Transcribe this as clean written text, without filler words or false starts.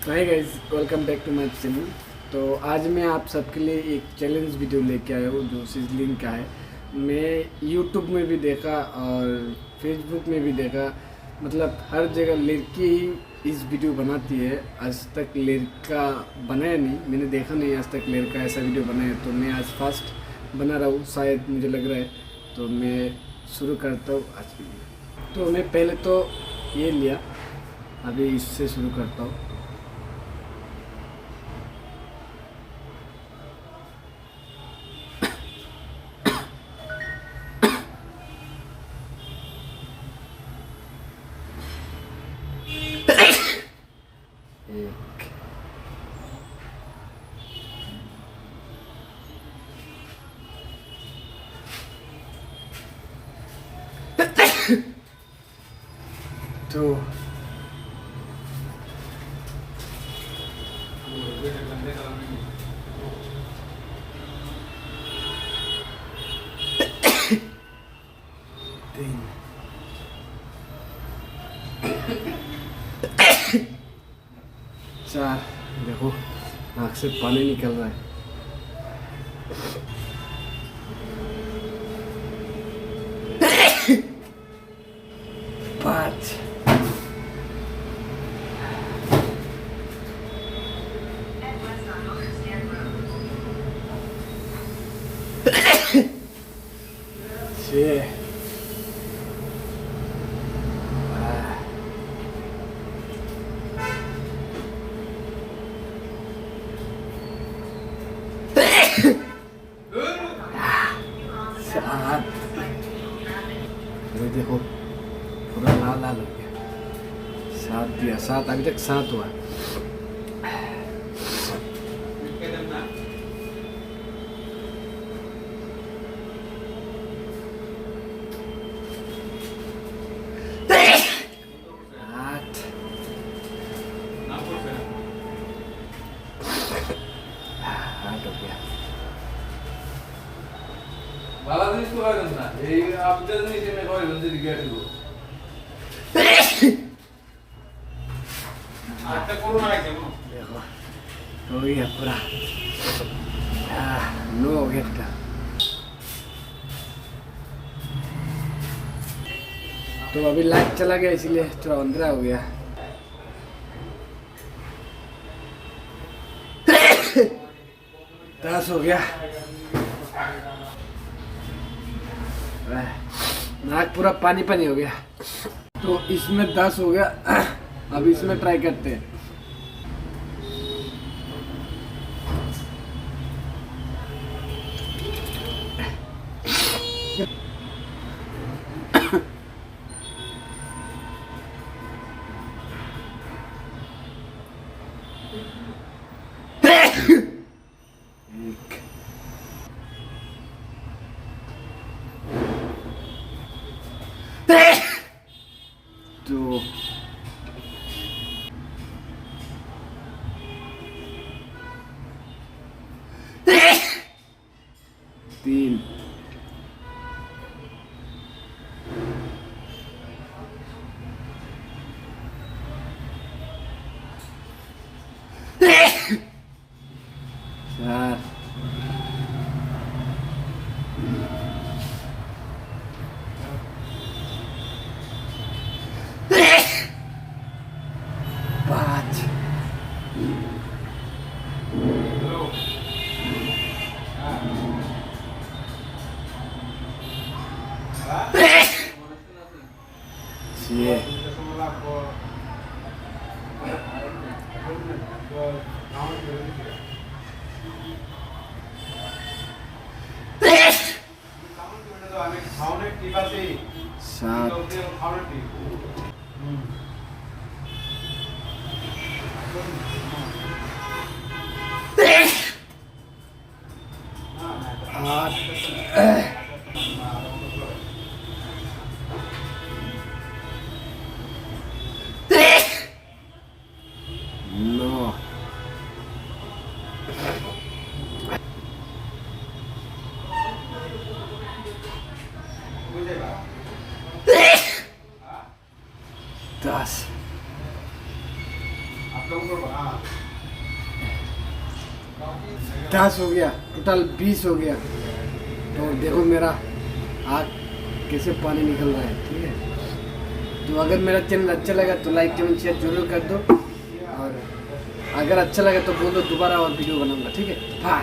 तो है guys, welcome back to my channel. तो आज मैं आप सबके लिए एक चैलेंज वीडियो लेके आया हूँ जो सिजलिंग का है। मैं यूट्यूब में भी देखा और फेसबुक में भी देखा, मतलब हर जगह लड़की ही इस वीडियो बनाती है। आज तक लड़का बनाया नहीं, मैंने देखा नहीं आज तक लड़का ऐसा वीडियो बनाया। तो मैं आज फर्स्ट बना रहा हूँ, शायद मुझे लग रहा है। तो मैं शुरू करता हूँ आज की वीडियो। तो मैं पहले तो ये लिया, अभी इससे शुरू करता हूँ। एक तो तीन चार, देखो आँख से पानी निकल रहा है। पाँच, छः, सात, ये देखो पूरा लाल लाल हो गया। सात दिया, सात, अभी तक सात हुआ। आठ, आठ हो गया। বাংলাদেশ তো হয় না এই আপডেট নিচে মে হয় যদি গেট গো আটটা করোনা আছে না देखो हो गया पूरा। नो हो गया था। तो अभी लाइट चला गया इसलिए थोड़ा अंधेरा हो गया। दस हो गया। नाक पूरा पानी पानी हो गया। तो इसमें 10 हो गया। अब इसमें ट्राई करते हैं। एक, दो, तीन, चार, पाँच, छः, सात, आठ, नौ, 10 हो गया, टोटल 20 हो गया। तो देखो मेरा आग कैसे पानी निकल रहा है, ठीक है। तो अगर मेरा चैनल अच्छा लगा तो लाइक कमेंट शेयर जरूर कर दो, और अगर अच्छा लगा तो बोलो दोबारा और वीडियो बनाऊंगा, ठीक है। बाय।